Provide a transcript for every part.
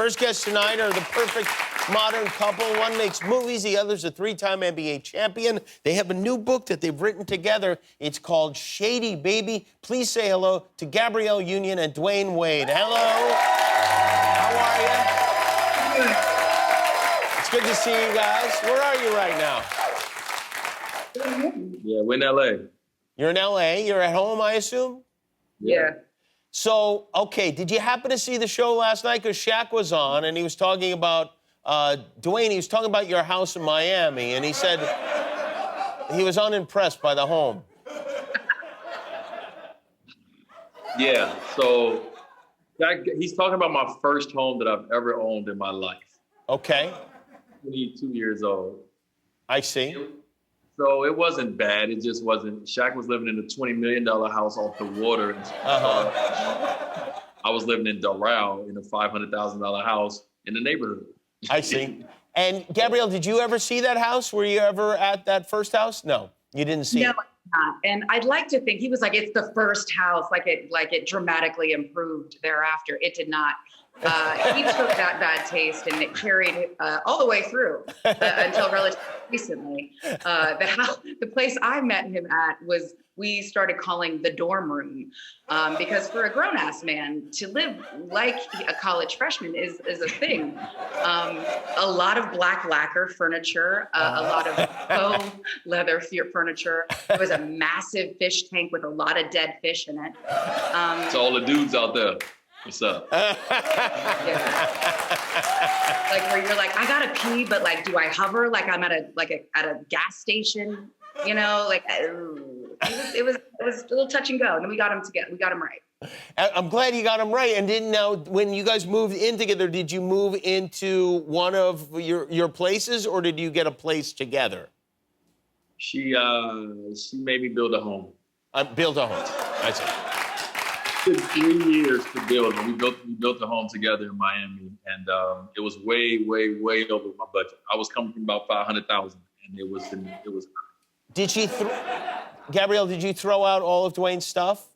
first guests tonight are the perfect modern couple. One makes movies, the other's a three-time NBA champion. They have a new book that they've written together. It's called Shady Baby. Please say hello to Gabrielle Union and Dwayne Wade. Hello. How are you? It's good to see you guys. Where are you right now? Yeah, we're in L.A. You're in L.A. You're at home, I assume? Yeah. So, okay, did you happen to see the show last night? Because Shaq was on, and he was talking about, Dwayne, he was talking about your house in Miami, and he said he was unimpressed by the home. Yeah, so he's talking about my first home that I've ever owned in my life. Okay. 22 years old. I see. So it wasn't bad. It just wasn't. Shaq was living in a $20 million house off the water. I was living in Doral in a $500,000 house in the neighborhood. I see. And Gabrielle, did you ever see that house? Were you ever at that first house? No, you didn't see it. No, not. And I'd like to think he was like, it's the first house, like it dramatically improved thereafter. It did not. He took that bad taste and it carried all the way through until relatively recently. The place I met him at was, we started calling the dorm room because for a grown-ass man to live like a college freshman is a thing. A lot of black lacquer furniture, a lot of faux leather furniture. There was a massive fish tank with a lot of dead fish in it. To all the dudes out there, what's up? Yeah. Like where you're like, I gotta pee, but like, do I hover like I'm at a gas station? You know, like it was a little touch and go, and then we got him together. We got him right. I'm glad you got him right. And didn't know when you guys moved in together, did you move into one of your places, or did you get a place together? She made me build a home. Build a home. I see. It took 3 years to build. We built a home together in Miami, and it was way over my budget. I was coming from about $500,000, and it was. Did she, Gabrielle? Did you throw out all of Dwayne's stuff?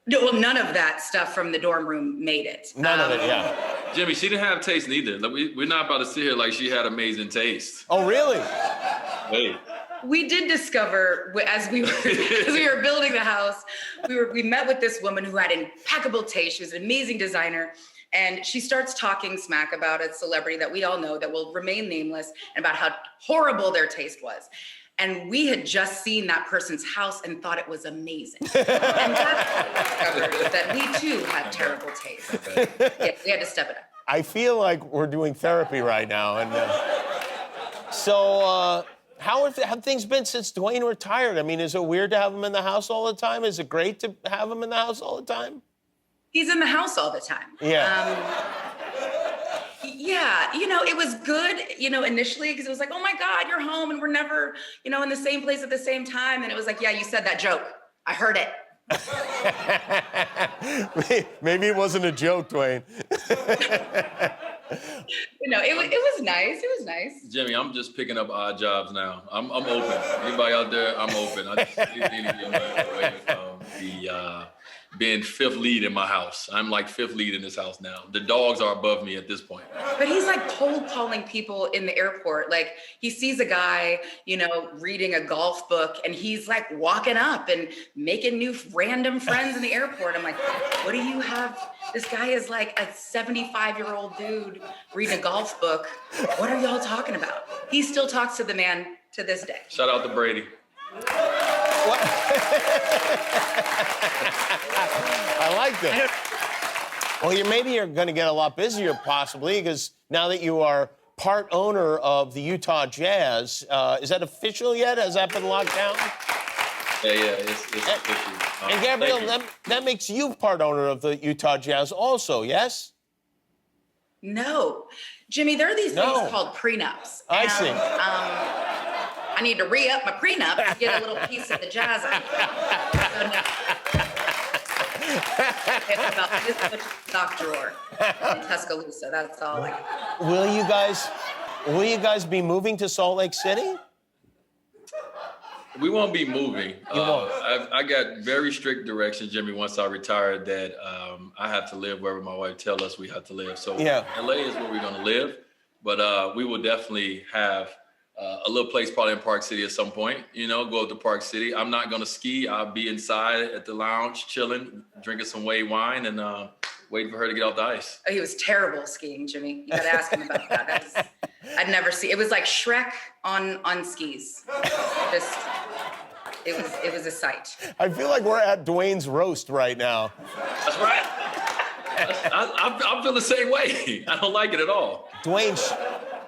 No, well, none of that stuff from the dorm room made it. None of it, yeah. Jimmy, she didn't have taste neither. Like, we're not about to sit here like she had amazing taste. Oh, really? Hey. We did discover as we were building the house, we met with this woman who had impeccable taste. She was an amazing designer. And she starts talking smack about a celebrity that we all know that will remain nameless and about how horrible their taste was. And we had just seen that person's house and thought it was amazing. And that's what we discovered, that we too have terrible taste. Yeah, we had to step it up. I feel like we're doing therapy right now. And so how have things been since Dwayne retired? I mean, is it weird to have him in the house all the time? Is it great to have him in the house all the time? He's in the house all the time. Yeah. Yeah, you know, it was good, you know, initially, because it was like, oh my God, you're home and we're never, you know, in the same place at the same time. And it was like, yeah, you said that joke. I heard it. Maybe it wasn't a joke, Dwayne. You know, it was nice. It was nice. Jimmy, I'm just picking up odd jobs now. I'm open. Anybody out there, I'm open. I just need to being fifth lead in my house. I'm like fifth lead in this house now. The dogs are above me at this point. But he's like cold calling people in the airport. Like he sees a guy, you know, reading a golf book and he's like walking up and making new random friends in the airport. I'm like, what do you have? This guy is like a 75-year-old dude reading a golf book. What are y'all talking about? He still talks to the man to this day. Shout out to Brady. What? I like that. Well, maybe you're going to get a lot busier, possibly, because now that you are part owner of the Utah Jazz, is that official yet? Has that been locked down? Yeah, it's official. And Gabrielle, that makes you part owner of the Utah Jazz also, yes? No. Jimmy, there are these things called prenups. I see. I need to re-up my prenup to get a little piece of the Jazz. It's about this much stock drawer in Tuscaloosa. That's all I got. Will you guys be moving to Salt Lake City? We won't be moving. You won't. I got very strict directions, Jimmy, once I retired that I have to live wherever my wife tells us we have to live. So Yeah. LA is where we're going to live, but we will definitely have a little place probably in Park City at some point, go up to Park City. I'm not going to ski. I'll be inside at the lounge, chilling, drinking some Wade wine and waiting for her to get off the ice. He was terrible skiing, Jimmy. You got to ask him about that. I'd never see. It was like Shrek on skis. It was a sight. I feel like we're at Dwayne's roast right now. That's right. I feel the same way. I don't like it at all. Dwayne,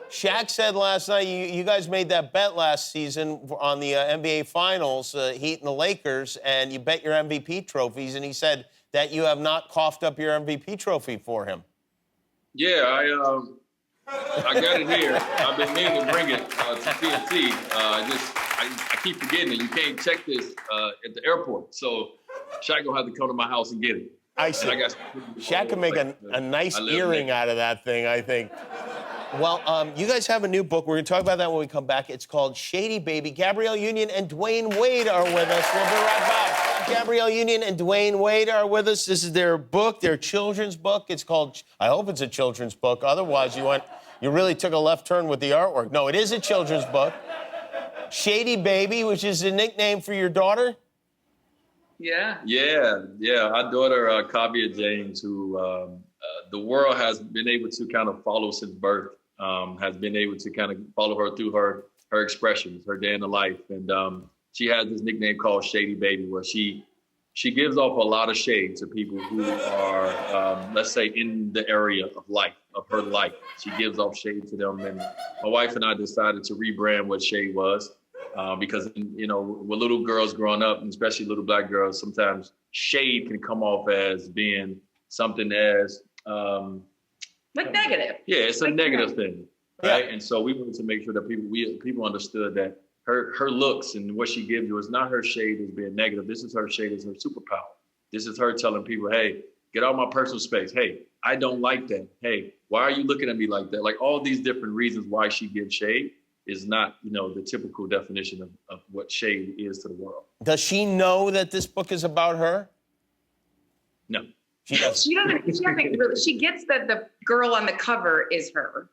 Shaq said last night, you guys made that bet last season on the NBA Finals, Heat and the Lakers, and you bet your MVP trophies, and he said that you have not coughed up your MVP trophy for him. Yeah, I got it here. I've been meaning to bring it to TNT. I keep forgetting it. You can't check this at the airport. So Shaq gonna have to come to my house and get it. I see. Shaq can make a nice earring out of that thing, I think. Well, you guys have a new book. We're going to talk about that when we come back. It's called Shady Baby. Gabrielle Union and Dwayne Wade are with us. We'll be right back. Gabrielle Union and Dwayne Wade are with us. This is their book, their children's book. It's called, I hope it's a children's book. Otherwise, you really took a left turn with the artwork. No, it is a children's book. Shady Baby, which is a nickname for your daughter? Yeah. Yeah. Our daughter, Kaavia James, who the world has been able to kind of follow since birth, has been able to kind of follow her through her expressions, her day in the life. And she has this nickname called Shady Baby, where she gives off a lot of shade to people who are, let's say, in the area of her life. She gives off shade to them. And my wife and I decided to rebrand what shade was. Because, with little girls growing up, and especially little Black girls, sometimes shade can come off as being something as... like negative. Yeah, it's a negative thing, right? Yeah. And so we wanted to make sure that people understood that her looks and what she gives you is not her shade as being negative. This is her shade as her superpower. This is her telling people, hey, get out of my personal space. Hey, I don't like that. Hey, why are you looking at me like that? Like all these different reasons why she gives shade is not, the typical definition of what shade is to the world. Does she know that this book is about her? No. She doesn't really. She gets that the girl on the cover is her.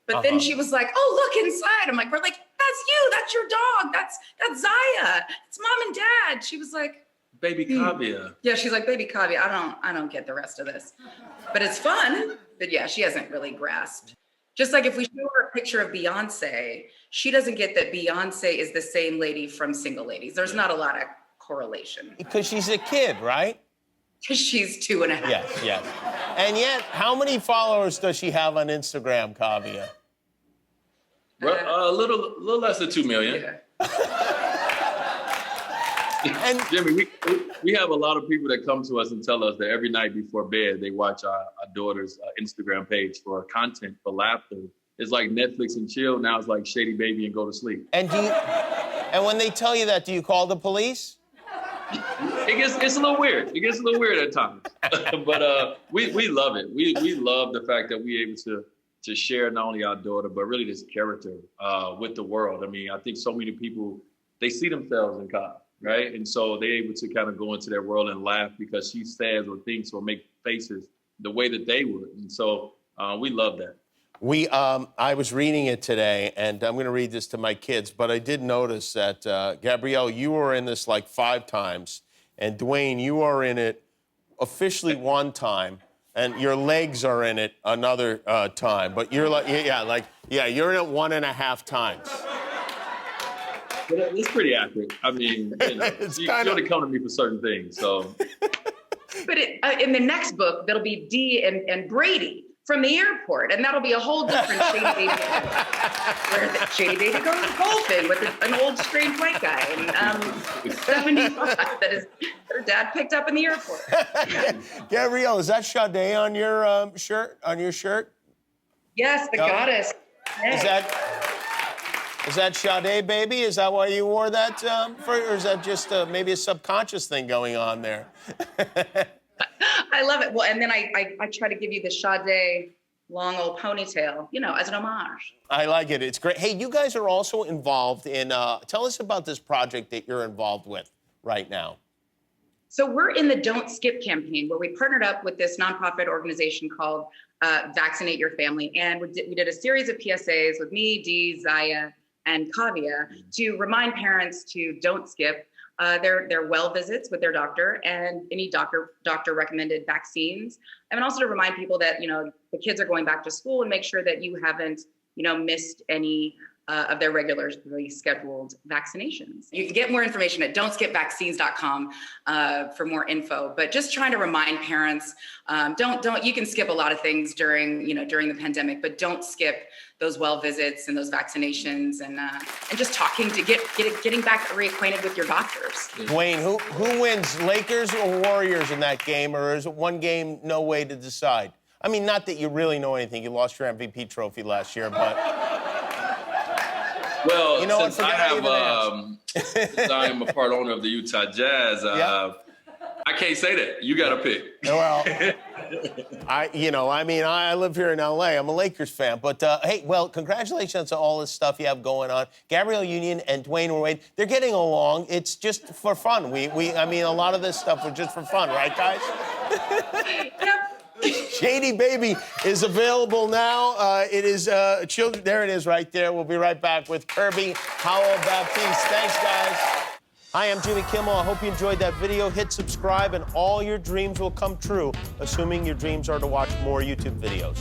But then she was like, oh, look inside. I'm like, we're like, that's you. That's your dog. That's Zaya. It's mom and dad. She was like, baby Kaavia. Yeah, she's like, baby Kaavia. I don't get the rest of this. But it's fun. But yeah, she hasn't really grasped. Just like if we show her a picture of Beyonce, she doesn't get that Beyonce is the same lady from Single Ladies. There's not a lot of correlation. Because she's a kid, right? Because she's 2.5. Yes. And yet, how many followers does she have on Instagram, Kaavia? A little less than 2 million. Yeah. And Jimmy, we have a lot of people that come to us and tell us that every night before bed, they watch our daughter's Instagram page for content, for laughter. It's like Netflix and chill. Now it's like Shady Baby and go to sleep. And when they tell you that, do you call the police? It's a little weird. It gets a little weird at times. But we love it. We love the fact that we're able to share not only our daughter, but really this character with the world. I mean, I think so many people, they see themselves in Kaavia. Right. And so they're able to kind of go into their world and laugh because she says or thinks or make faces the way that they would. And so we love that. I was reading it today, and I'm going to read this to my kids, but I did notice that, Gabrielle, you were in this like 5 times, and Dwayne, you are in it officially 1 time, and your legs are in it another time. But you're like, you're in it 1.5 times. It's pretty accurate. I mean, you only come to me for certain things, so. But in the next book, there'll be Dee and Brady from the airport, and that'll be a whole different Shady Baby. Where the Shady Baby goes golfing with an old strange white guy in 75 that her dad picked up in the airport. Gabrielle, is that Sade on your shirt? On your shirt? Yes, the goddess. Is that Sade Baby? Is that why you wore that or is that just maybe a subconscious thing going on there? I love it. Well, and then I try to give you the Sade long old ponytail, you know, as an homage. I like it. It's great. Hey, you guys are also involved in, tell us about this project that you're involved with right now. So we're in the Don't Skip campaign, where we partnered up with this nonprofit organization called Vaccinate Your Family. And we did a series of PSAs with me, Dee, Zaya, and Kaavia to remind parents to don't skip their well visits with their doctor and any doctor recommended vaccines. And also to remind people that, you know, the kids are going back to school, and make sure that you haven't, you know, missed any of their regularly scheduled vaccinations. You can get more information at don'tskipvaccines.com for more info. But just trying to remind parents, you can skip a lot of things during the pandemic, but don't skip those well visits and those vaccinations, and just talking to getting back reacquainted with your doctors. Dwayne, who wins, Lakers or Warriors in that game, or is it one game, no way to decide? I mean, not that you really know anything. You lost your MVP trophy last year, but... Well, you know since I am a part owner of the Utah Jazz, I can't say that. You got to pick. Well, I live here in LA. I'm a Lakers fan. But, hey, well, congratulations on all this stuff you have going on. Gabrielle Union and Dwayne Wade, they're getting along. It's just for fun. A lot of this stuff was just for fun, right, guys? Yep. Shady Baby is available now. It is children. There it is right there. We'll be right back with Kirby Howell-Baptiste. Thanks, guys. Hi, I'm Jimmy Kimmel. I hope you enjoyed that video. Hit subscribe, and all your dreams will come true, assuming your dreams are to watch more YouTube videos.